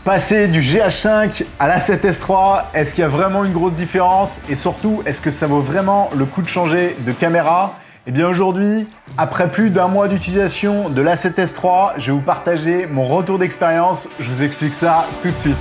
Passer du GH5 à l'A7S III, est-ce qu'il y a vraiment une grosse différence? Et surtout, est-ce que ça vaut vraiment le coup de changer de caméra? Eh bien aujourd'hui, après plus d'un mois d'utilisation de l'A7S III, je vais vous partager mon retour d'expérience. Je vous explique ça tout de suite.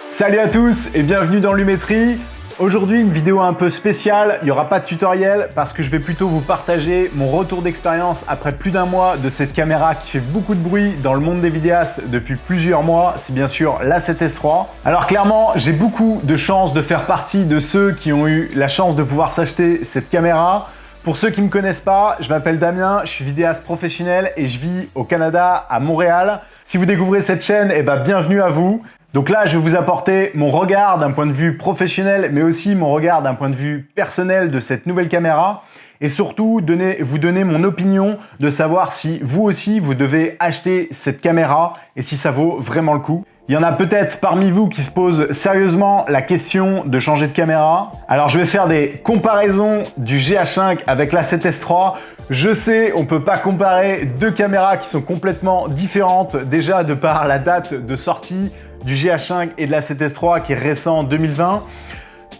Salut à tous et bienvenue dans Lumetri. Aujourd'hui, une vidéo un peu spéciale, il n'y aura pas de tutoriel parce que je vais plutôt vous partager mon retour d'expérience après plus d'un mois de cette caméra qui fait beaucoup de bruit dans le monde des vidéastes depuis plusieurs mois, c'est bien sûr l'A7S III. Alors clairement, j'ai beaucoup de chance de faire partie de ceux qui ont eu la chance de pouvoir s'acheter cette caméra. Pour ceux qui ne me connaissent pas, je m'appelle Damien, je suis vidéaste professionnel et je vis au Canada, à Montréal. Si vous découvrez cette chaîne, bienvenue à vous. Donc là, je vais vous apporter mon regard d'un point de vue professionnel, mais aussi mon regard d'un point de vue personnel de cette nouvelle caméra. Et surtout, vous donner mon opinion de savoir si vous aussi, vous devez acheter cette caméra et si ça vaut vraiment le coup. Il y en a peut-être parmi vous qui se posent sérieusement la question de changer de caméra. Alors je vais faire des comparaisons du GH5 avec l'A7S III. Je sais, on ne peut pas comparer deux caméras qui sont complètement différentes, déjà de par la date de sortie du GH5 et de l'A7S III qui est récent 2020.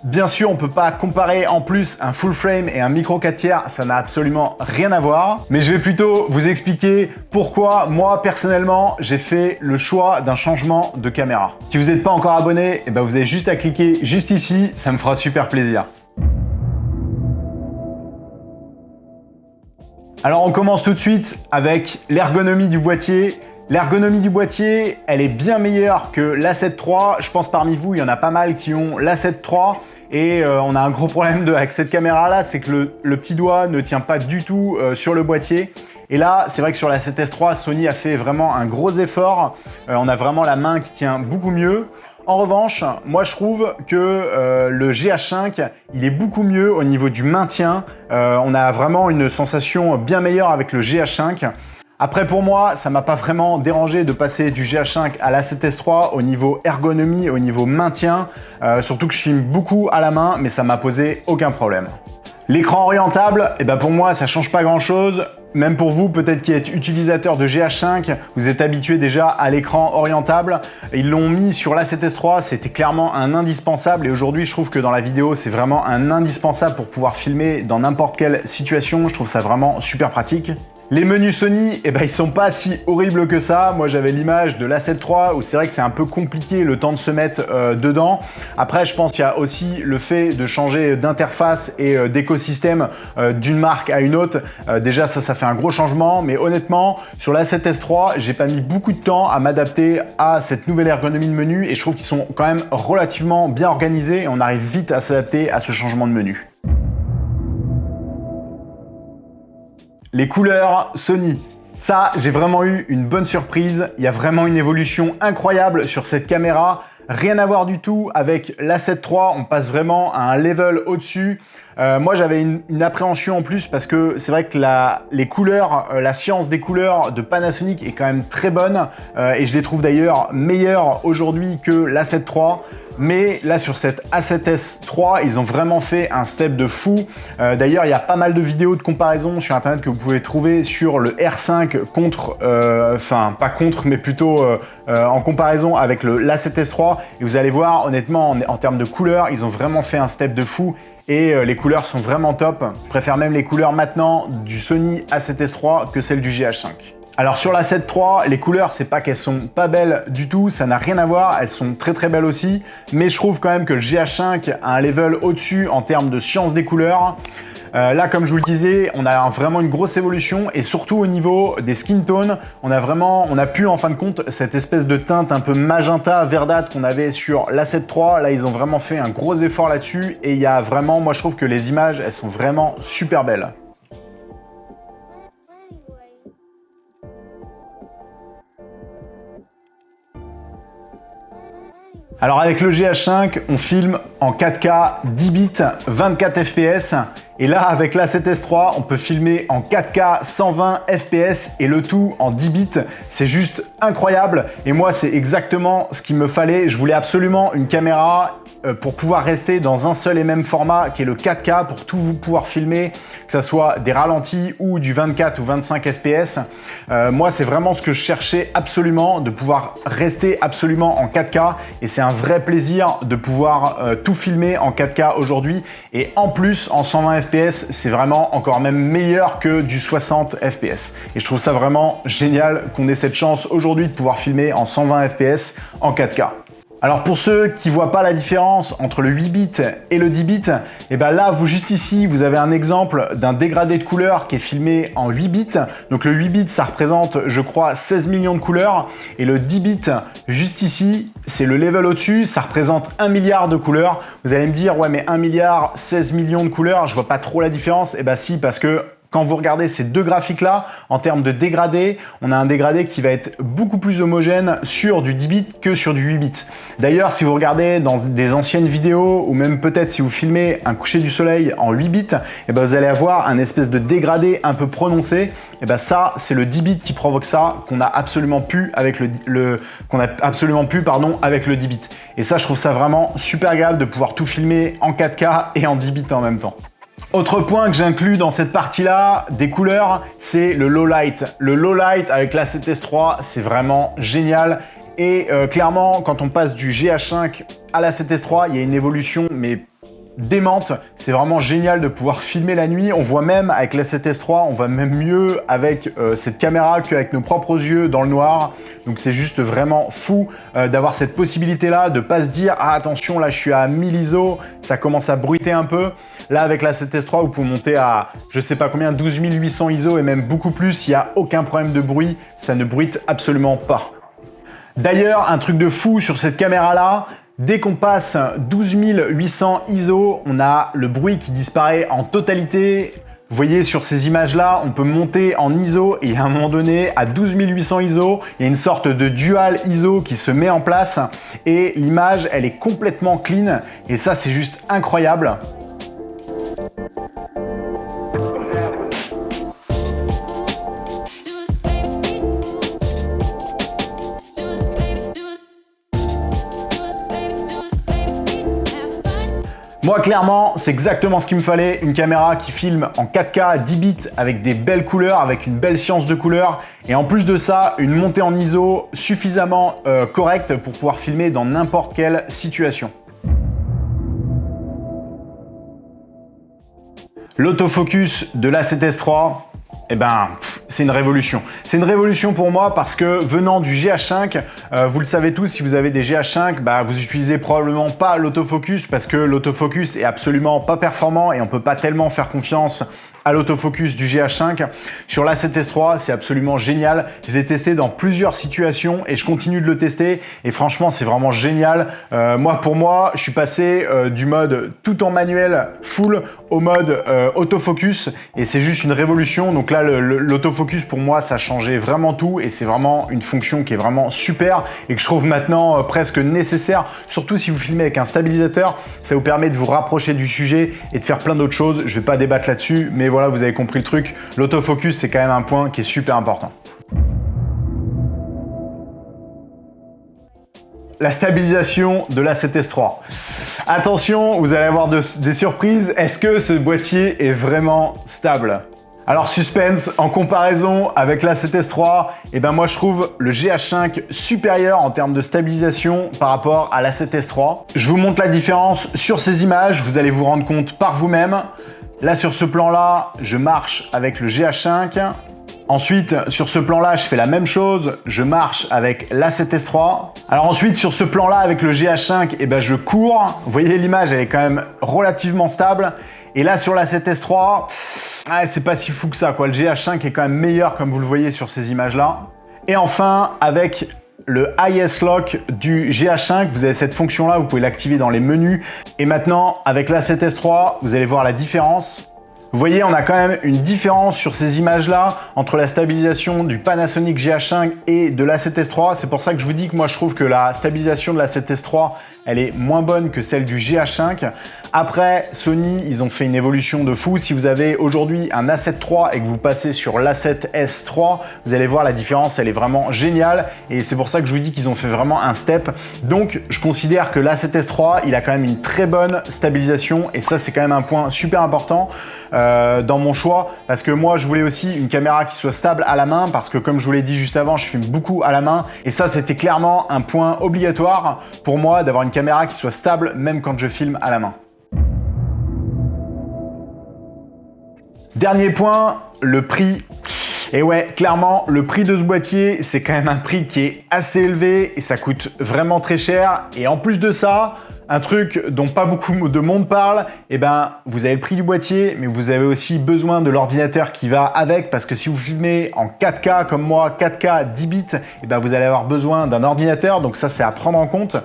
Bien sûr, on ne peut pas comparer en plus un full frame et un micro 4 tiers, ça n'a absolument rien à voir. Mais je vais plutôt vous expliquer pourquoi moi, personnellement, j'ai fait le choix d'un changement de caméra. Si vous n'êtes pas encore abonné, vous avez juste à cliquer juste ici, ça me fera super plaisir. Alors on commence tout de suite avec l'ergonomie du boîtier. L'ergonomie du boîtier, elle est bien meilleure que l'A7 III. Je pense parmi vous, il y en a pas mal qui ont l'A7 III. Et on a un gros problème avec cette caméra-là, c'est que le petit doigt ne tient pas du tout sur le boîtier. Et là, c'est vrai que sur l'A7S III, Sony a fait vraiment un gros effort. On a vraiment la main qui tient beaucoup mieux. En revanche, moi je trouve que le GH5, il est beaucoup mieux au niveau du maintien. On a vraiment une sensation bien meilleure avec le GH5. Après pour moi, ça m'a pas vraiment dérangé de passer du GH5 à l'A7S III au niveau ergonomie, au niveau maintien, surtout que je filme beaucoup à la main, mais ça m'a posé aucun problème. L'écran orientable, pour moi ça change pas grand chose. Même pour vous, peut-être qui êtes utilisateur de GH5, vous êtes habitué déjà à l'écran orientable. Ils l'ont mis sur l'A7S III, c'était clairement un indispensable et aujourd'hui je trouve que dans la vidéo c'est vraiment un indispensable pour pouvoir filmer dans n'importe quelle situation. Je trouve ça vraiment super pratique. Les menus Sony, ils sont pas si horribles que ça. Moi, j'avais l'image de l'A7 III où c'est vrai que c'est un peu compliqué le temps de se mettre dedans. Après, je pense qu'il y a aussi le fait de changer d'interface et d'écosystème d'une marque à une autre. Déjà, ça fait un gros changement. Mais honnêtement, sur l'A7S III, j'ai pas mis beaucoup de temps à m'adapter à cette nouvelle ergonomie de menu et je trouve qu'ils sont quand même relativement bien organisés et on arrive vite à s'adapter à ce changement de menu. Les couleurs Sony. Ça, j'ai vraiment eu une bonne surprise. Il y a vraiment une évolution incroyable sur cette caméra. Rien à voir du tout avec l'A7 III. On passe vraiment à un level au-dessus. Moi, j'avais une appréhension en plus parce que c'est vrai que les couleurs, la science des couleurs de Panasonic est quand même très bonne et je les trouve d'ailleurs meilleures aujourd'hui que l'A7 III. Mais là, sur cette A7S III, ils ont vraiment fait un step de fou. D'ailleurs, il y a pas mal de vidéos de comparaison sur Internet que vous pouvez trouver sur le R5 contre, pas contre, mais plutôt en comparaison avec l'A7S III. Et vous allez voir, honnêtement, en termes de couleurs, ils ont vraiment fait un step de fou. Et les couleurs sont vraiment top. Je préfère même les couleurs maintenant du Sony A7S III que celles du GH5. Alors sur l'A7 III, les couleurs, c'est pas qu'elles sont pas belles du tout, ça n'a rien à voir, elles sont très très belles aussi, mais je trouve quand même que le GH5 a un level au-dessus en termes de science des couleurs. Là, comme je vous le disais, on a vraiment une grosse évolution et surtout au niveau des skin tones, on a pu en fin de compte cette espèce de teinte un peu magenta, verdâtre qu'on avait sur l'A7 III. Là, ils ont vraiment fait un gros effort là-dessus et il y a vraiment, moi je trouve que les images, elles sont vraiment super belles. Alors avec le GH5, on filme en 4K 10 bits, 24 fps. Et là, avec l'A7S III, on peut filmer en 4K 120 fps et le tout en 10 bits. C'est juste incroyable. Et moi, c'est exactement ce qu'il me fallait. Je voulais absolument une caméra pour pouvoir rester dans un seul et même format qui est le 4K pour tout vous pouvoir filmer, que ce soit des ralentis ou du 24 ou 25 fps. Moi, c'est vraiment ce que je cherchais absolument, de pouvoir rester absolument en 4K, et c'est un vrai plaisir de pouvoir tout filmer en 4K aujourd'hui. Et en plus, en 120 fps, c'est vraiment encore même meilleur que du 60 fps. Et je trouve ça vraiment génial qu'on ait cette chance aujourd'hui de pouvoir filmer en 120 fps en 4K. Alors pour ceux qui voient pas la différence entre le 8 bits et le 10 bits, et ben là, juste ici, vous avez un exemple d'un dégradé de couleurs qui est filmé en 8 bits. Donc le 8 bits, ça représente, je crois, 16 millions de couleurs. Et le 10 bits, juste ici, c'est le level au-dessus, ça représente 1 milliard de couleurs. Vous allez me dire, ouais, mais 1 milliard, 16 millions de couleurs, je vois pas trop la différence. Et ben si, parce que quand vous regardez ces deux graphiques-là, en termes de dégradé, on a un dégradé qui va être beaucoup plus homogène sur du 10 bits que sur du 8 bits. D'ailleurs, si vous regardez dans des anciennes vidéos, ou même peut-être si vous filmez un coucher du soleil en 8 bits, et ben vous allez avoir un espèce de dégradé un peu prononcé. Et ben ça, c'est le 10 bits qui provoque ça, qu'on a absolument pu avec avec le 10 bits. Et ça, je trouve ça vraiment super agréable de pouvoir tout filmer en 4K et en 10 bits en même temps. Autre point que j'inclus dans cette partie-là des couleurs, c'est le low light. Le low light avec l'A7S III, c'est vraiment génial. Et clairement, quand on passe du GH5 à l'A7S III, il y a une évolution mais démente. C'est vraiment génial de pouvoir filmer la nuit. On voit même avec l'A7S III, on voit même mieux avec cette caméra qu'avec nos propres yeux dans le noir. Donc c'est juste vraiment fou d'avoir cette possibilité-là, de pas se dire « Ah attention, là je suis à 1000 ISO, ça commence à bruiter un peu ». Là avec l'A7S III, vous pouvez monter à je sais pas combien, 12 800 ISO et même beaucoup plus, il n'y a aucun problème de bruit, ça ne bruite absolument pas. D'ailleurs, un truc de fou sur cette caméra-là, dès qu'on passe 12 800 ISO, on a le bruit qui disparaît en totalité. Vous voyez sur ces images-là, on peut monter en ISO et à un moment donné, à 12 800 ISO, il y a une sorte de dual ISO qui se met en place et l'image, elle est complètement clean et ça, c'est juste incroyable. Moi, clairement, c'est exactement ce qu'il me fallait, une caméra qui filme en 4K 10 bits avec des belles couleurs, avec une belle science de couleurs et en plus de ça, une montée en ISO suffisamment correcte pour pouvoir filmer dans n'importe quelle situation. L'autofocus de l'A7S III, eh ben, c'est une révolution. C'est une révolution pour moi parce que venant du GH5, vous le savez tous, si vous avez des GH5, bah, vous utilisez probablement pas l'autofocus parce que l'autofocus est absolument pas performant et on peut pas tellement faire confiance à l'autofocus du GH5. Sur l'A7S III, c'est absolument génial. Je l'ai testé dans plusieurs situations et je continue de le tester et franchement, c'est vraiment génial. Pour moi, je suis passé du mode tout en manuel full au mode autofocus et c'est juste une révolution. Donc là, l'autofocus pour moi, ça a changé vraiment tout et c'est vraiment une fonction qui est vraiment super et que je trouve maintenant presque nécessaire, surtout si vous filmez avec un stabilisateur. Ça vous permet de vous rapprocher du sujet et de faire plein d'autres choses. Je vais pas débattre là-dessus, mais voilà, vous avez compris le truc. L'autofocus, c'est quand même un point qui est super important. La stabilisation de l'A7S III. Attention, vous allez avoir des surprises. Est-ce que ce boîtier est vraiment stable ? Alors suspense, en comparaison avec l'A7S III, eh ben moi je trouve le GH5 supérieur en termes de stabilisation par rapport à l'A7S III. Je vous montre la différence sur ces images, vous allez vous rendre compte par vous-même. Là sur ce plan-là, je marche avec le GH5. Ensuite, sur ce plan-là, je fais la même chose, je marche avec l'A7S III. Alors ensuite, sur ce plan-là, avec le GH5, eh ben, je cours. Vous voyez, l'image, elle est quand même relativement stable. Et là, sur l'A7S III, c'est pas si fou que ça, quoi. Le GH5 est quand même meilleur, comme vous le voyez sur ces images-là. Et enfin, avec le IS Lock du GH5, vous avez cette fonction-là, vous pouvez l'activer dans les menus. Et maintenant, avec l'A7S III, vous allez voir la différence. Vous voyez, on a quand même une différence sur ces images-là entre la stabilisation du Panasonic GH5 et de l'A7S III. C'est pour ça que je vous dis que moi, je trouve que la stabilisation de l'A7S III, elle est moins bonne que celle du GH5. Après, Sony, ils ont fait une évolution de fou. Si vous avez aujourd'hui un A7 III et que vous passez sur l'A7S III, vous allez voir la différence, elle est vraiment géniale. Et c'est pour ça que je vous dis qu'ils ont fait vraiment un step. Donc, je considère que l'A7S III, il a quand même une très bonne stabilisation. Et ça, c'est quand même un point super important dans mon choix. Parce que moi, je voulais aussi une caméra qui soit stable à la main. Parce que comme je vous l'ai dit juste avant, je filme beaucoup à la main. Et ça, c'était clairement un point obligatoire pour moi d'avoir une caméra qui soit stable même quand je filme à la main. Dernier point, le prix. Et ouais, clairement, le prix de ce boîtier, c'est quand même un prix qui est assez élevé et ça coûte vraiment très cher. Et en plus de ça, un truc dont pas beaucoup de monde parle, eh ben, vous avez le prix du boîtier, mais vous avez aussi besoin de l'ordinateur qui va avec, parce que si vous filmez en 4K comme moi, 4K 10 bits, eh ben, vous allez avoir besoin d'un ordinateur, donc ça c'est à prendre en compte.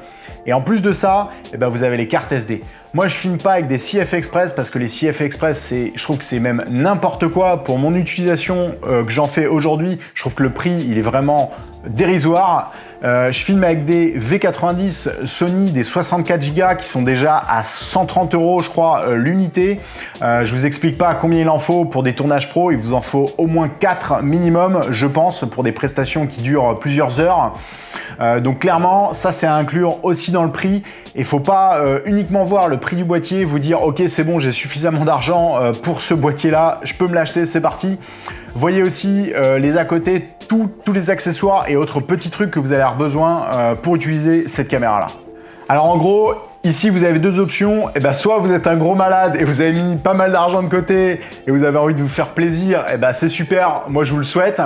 Et en plus de ça, eh ben, vous avez les cartes SD. Moi, je filme pas avec des CF Express parce que les CF Express, je trouve que c'est même n'importe quoi pour mon utilisation que j'en fais aujourd'hui. Je trouve que le prix, il est vraiment dérisoire. Je filme avec des V90 Sony, des 64 Go qui sont déjà à 130 €, je crois, l'unité. Je vous explique pas combien il en faut pour des tournages pro. Il vous en faut au moins 4 minimum, je pense, pour des prestations qui durent plusieurs heures. Donc clairement, ça c'est à inclure aussi dans le prix. Il ne faut pas uniquement voir le prix du boîtier, vous dire ok c'est bon, j'ai suffisamment d'argent pour ce boîtier là, je peux me l'acheter, c'est parti. Voyez aussi les à côté, tous les accessoires et autres petits trucs que vous allez avoir besoin pour utiliser cette caméra là. Alors en gros, ici vous avez deux options, et ben soit vous êtes un gros malade et vous avez mis pas mal d'argent de côté et vous avez envie de vous faire plaisir, et ben c'est super, moi je vous le souhaite.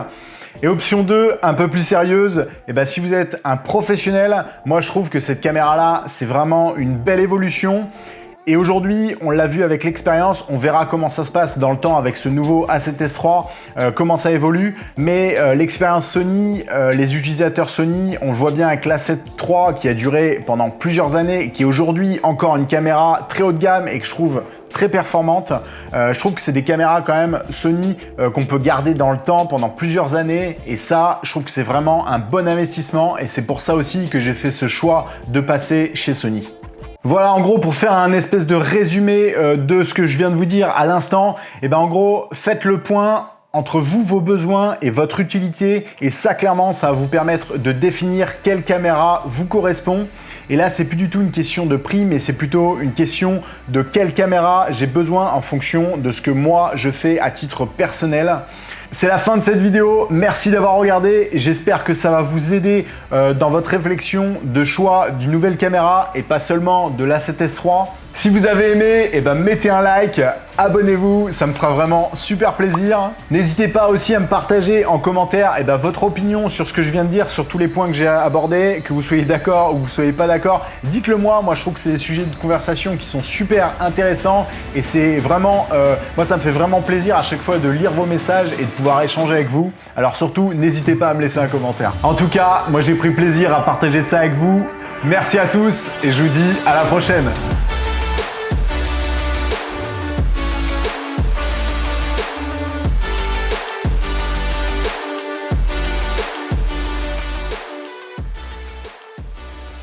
Et option 2, un peu plus sérieuse, et ben si vous êtes un professionnel, moi je trouve que cette caméra-là, c'est vraiment une belle évolution. Et aujourd'hui, on l'a vu avec l'expérience, on verra comment ça se passe dans le temps avec ce nouveau A7S III, comment ça évolue. Mais l'expérience Sony, les utilisateurs Sony, on le voit bien avec l'A7 III qui a duré pendant plusieurs années, qui est aujourd'hui encore une caméra très haut de gamme et que je trouve très performante. Je trouve que c'est des caméras quand même Sony qu'on peut garder dans le temps pendant plusieurs années et ça, je trouve que c'est vraiment un bon investissement et c'est pour ça aussi que j'ai fait ce choix de passer chez Sony. Voilà en gros pour faire un espèce de résumé de ce que je viens de vous dire à l'instant, et ben en gros faites le point entre vous, vos besoins et votre utilité et ça clairement ça va vous permettre de définir quelle caméra vous correspond. Et là, c'est plus du tout une question de prix, mais c'est plutôt une question de quelle caméra j'ai besoin en fonction de ce que moi je fais à titre personnel. C'est la fin de cette vidéo, merci d'avoir regardé, j'espère que ça va vous aider dans votre réflexion de choix d'une nouvelle caméra et pas seulement de l'A7S III. Si vous avez aimé, eh ben mettez un like, abonnez-vous, ça me fera vraiment super plaisir. N'hésitez pas aussi à me partager en commentaire eh ben, votre opinion sur ce que je viens de dire, sur tous les points que j'ai abordés, que vous soyez d'accord ou vous soyez pas d'accord. Dites-le moi, moi je trouve que c'est des sujets de conversation qui sont super intéressants et c'est vraiment, moi ça me fait vraiment plaisir à chaque fois de lire vos messages et de pouvoir échanger avec vous. Alors surtout, n'hésitez pas à me laisser un commentaire. En tout cas, moi j'ai pris plaisir à partager ça avec vous. Merci à tous et je vous dis à la prochaine.